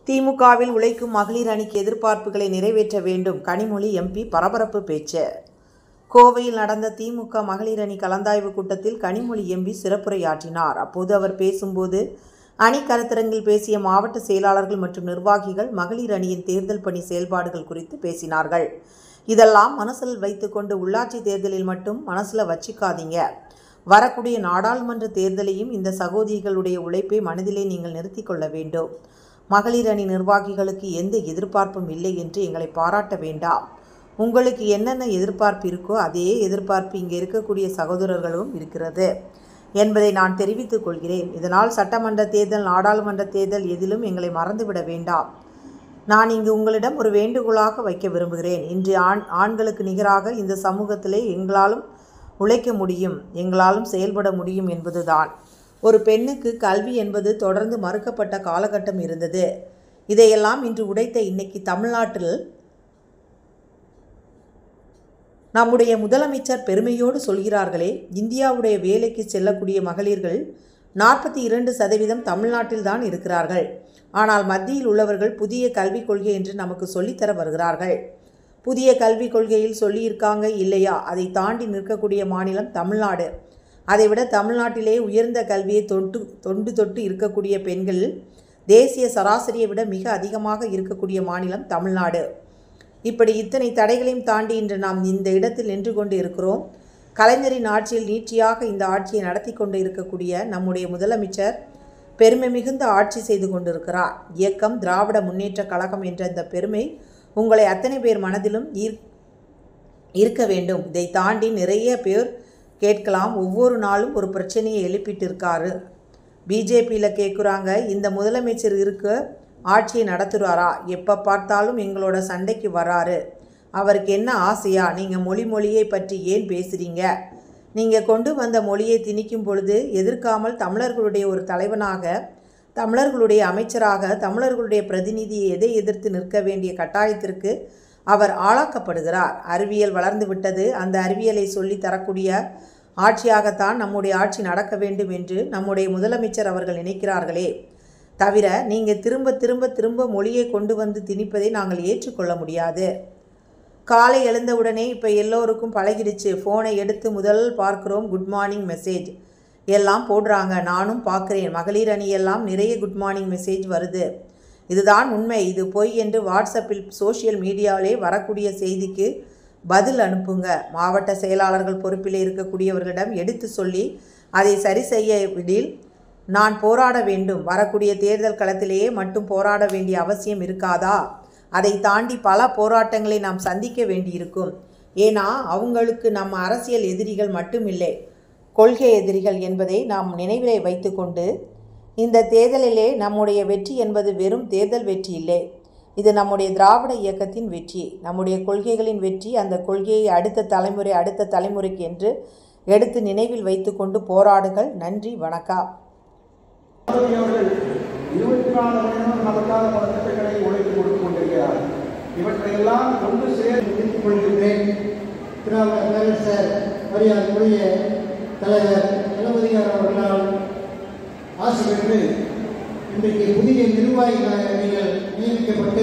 திமுகவில் உழைக்கும் மகளிர் அணிக்கு எதிர்பார்ப்புகளை நிறைவேற்ற வேண்டும். கனிமொழி எம்பி பரபரப்பு பேச்சு. கோவையில் நடந்த திமுக மகளிர் அணி கலந்தாய்வு கூட்டத்தில் கனிமொழி எம்பி சிறப்புரையாற்றினார். அப்போது அவர் பேசும்போது அணி கருத்தரங்கில் பேசிய மாவட்ட செயலாளர்கள் மற்றும் நிர்வாகிகள் மகளிர் அணியின் தேர்தல் பணி செயல்பாடுகள் குறித்து பேசினார்கள். இதெல்லாம் மனசில் வைத்துக்கொண்டு உள்ளாட்சி தேர்தலில் மட்டும் மனசில் வச்சுக்காதீங்க. வரக்கூடிய நாடாளுமன்ற தேர்தலையும் இந்த சகோதரிகளுடைய உழைப்பை மனதிலே நீங்கள் நிறுத்தி கொள்ள வேண்டும். மகளிர் அணி நிர்வாகிகளுக்கு எந்த எதிர்பார்ப்பும் இல்லை என்று எங்களை பாராட்ட வேண்டாம். உங்களுக்கு என்னென்ன எதிர்பார்ப்பு இருக்கோ அதே எதிர்பார்ப்பு இங்கே இருக்கக்கூடிய சகோதரர்களும் இருக்கிறது என்பதை நான் தெரிவித்துக் கொள்கிறேன். இதனால் சட்டமன்ற தேர்தல், நாடாளுமன்ற தேர்தல் எதிலும் எங்களை மறந்துவிட வேண்டாம். நான் இங்கு உங்களிடம் ஒரு வேண்டுகோளாக வைக்க விரும்புகிறேன். இன்று ஆண்களுக்கு நிகராக இந்த சமூகத்திலே எங்களாலும் உழைக்க முடியும், எங்களாலும் செயல்பட முடியும் என்பதுதான். ஒரு பெண்ணுக்கு கல்வி என்பது தொடர்ந்து மறுக்கப்பட்ட காலகட்டம் இருந்தது. இதையெல்லாம் இன்று உடைத்த இன்னைக்கு தமிழ்நாட்டில் நம்முடைய முதலமைச்சர் பெருமையோடு சொல்கிறார்களே, இந்தியாவுடைய வேலைக்கு செல்லக்கூடிய மகளிர்கள் 42% தமிழ்நாட்டில் தான் இருக்கிறார்கள். ஆனால் மத்தியில் உள்ளவர்கள் புதிய கல்விக் கொள்கை என்று நமக்கு சொல்லித்தர வருகிறார்கள். புதிய கல்விக் கொள்கையில் சொல்லியிருக்காங்க இல்லையா? அதை தாண்டி நிற்கக்கூடிய மாநிலம் தமிழ்நாடு. அதைவிட தமிழ்நாட்டிலே உயர்ந்த கல்வியை தொட்டு இருக்கக்கூடிய பெண்கள் தேசிய சராசரியை விட மிக அதிகமாக இருக்கக்கூடிய மாநிலம் தமிழ்நாடு. இப்படி இத்தனை தடைகளையும் தாண்டி இன்று நாம் இந்த இடத்தில் நின்று கொண்டு இருக்கிறோம். கலைஞரின் ஆட்சியில் நீட்சியாக இந்த ஆட்சியை நடத்தி கொண்டு இருக்கக்கூடிய நம்முடைய முதலமைச்சர் பெருமை மிகுந்த ஆட்சி செய்து கொண்டிருக்கிறார். இயக்கம் திராவிட முன்னேற்ற கழகம் என்ற இந்த பெருமை உங்களை அத்தனை பேர் மனதிலும் இருக்க வேண்டும். இதை தாண்டி நிறைய பேர் கேட்கலாம். ஒவ்வொரு நாளும் ஒரு பிரச்சனையை எழுப்பிட்டு இருக்காரு. பிஜேபியில் கேட்குறாங்க, இந்த முதலமைச்சர் இருக்க ஆட்சியை நடத்துகிறாரா? எப்போ பார்த்தாலும் எங்களோட சண்டைக்கு வராரு. அவருக்கு என்ன ஆசையா? நீங்கள் மொழியை பற்றி ஏன் பேசுகிறீங்க? நீங்கள் கொண்டு வந்த மொழியை திணிக்கும் பொழுது எதிர்க்காமல் தமிழர்களுடைய ஒரு தலைவனாக, தமிழர்களுடைய அமைச்சராக, தமிழர்களுடைய பிரதிநிதியை எதை எதிர்த்து நிற்க வேண்டிய கட்டாயத்திற்கு அவர் ஆளாக்கப்படுகிறார். அறிவியல் வளர்ந்து விட்டது. அந்த அறிவியலை சொல்லி தரக்கூடிய ஆட்சியாகத்தான் நம்முடைய ஆட்சி நடக்க வேண்டும் என்று நம்முடைய முதலமைச்சர் அவர்கள் நினைக்கிறார்களே தவிர, நீங்கள் திரும்ப மொழியை கொண்டு வந்து திணிப்பதை நாங்கள் ஏற்றுக்கொள்ள முடியாது. காலை எழுந்தவுடனே இப்போ எல்லோருக்கும் பழகிடுச்சு. ஃபோனை எடுத்து முதல் பார்க்குறோம், குட் மார்னிங் மெசேஜ் எல்லாம் போடுறாங்க. நானும் பார்க்குறேன். மகளிர் அணியெல்லாம் நிறைய குட் மார்னிங் மெசேஜ் வருது. இதுதான் உண்மை. இது பொய் என்று வாட்ஸ்அப்பில், சோஷியல் மீடியாவிலே வரக்கூடிய செய்திக்கு பதில் அனுப்புங்க. மாவட்ட செயலாளர்கள் பொறுப்பில் இருக்கக்கூடியவர்களிடம் எடுத்து சொல்லி அதை சரி செய்ய விடில் நான் போராட வேண்டும். வரக்கூடிய தேர்தல் களத்திலேயே மட்டும் போராட வேண்டிய அவசியம் இருக்காதா? அதை தாண்டி பல போராட்டங்களை நாம் சந்திக்க வேண்டியிருக்கும். ஏன்னா அவங்களுக்கு நம்ம அரசியல் எதிரிகள் மட்டுமில்லை, கொள்கை எதிரிகள் என்பதை நாம் நினைவிலே வைத்துக்கொண்டு இந்த தேர்தலிலே நம்முடைய வெற்றி என்பது வெறும் தேர்தல் வெற்றி இல்லை. இது நம்முடைய திராவிட இயக்கத்தின் வெற்றி, நம்முடைய கொள்கைகளின் வெற்றி. அந்த கொள்கையை அடுத்த தலைமுறைக்கு என்று எடுத்து நினைவில் வைத்துக்கொண்டு போராடுகள். நன்றி, வணக்கம். 24 மணி நமக்காக பல திட்டங்களை உழைத்து கொடுத்து கொண்டிருக்கிறார். இவற்றையெல்லாம் கொண்டு சேர்த்து கொள்கின்றேன். மரியாதைக்குரிய தலைவர் தளபதியார் அவர்களால் ஆசை பெற்று இன்றைக்கு புதிய நிர்வாகிகளாக நீங்கள் நியமிக்கப்பட்டு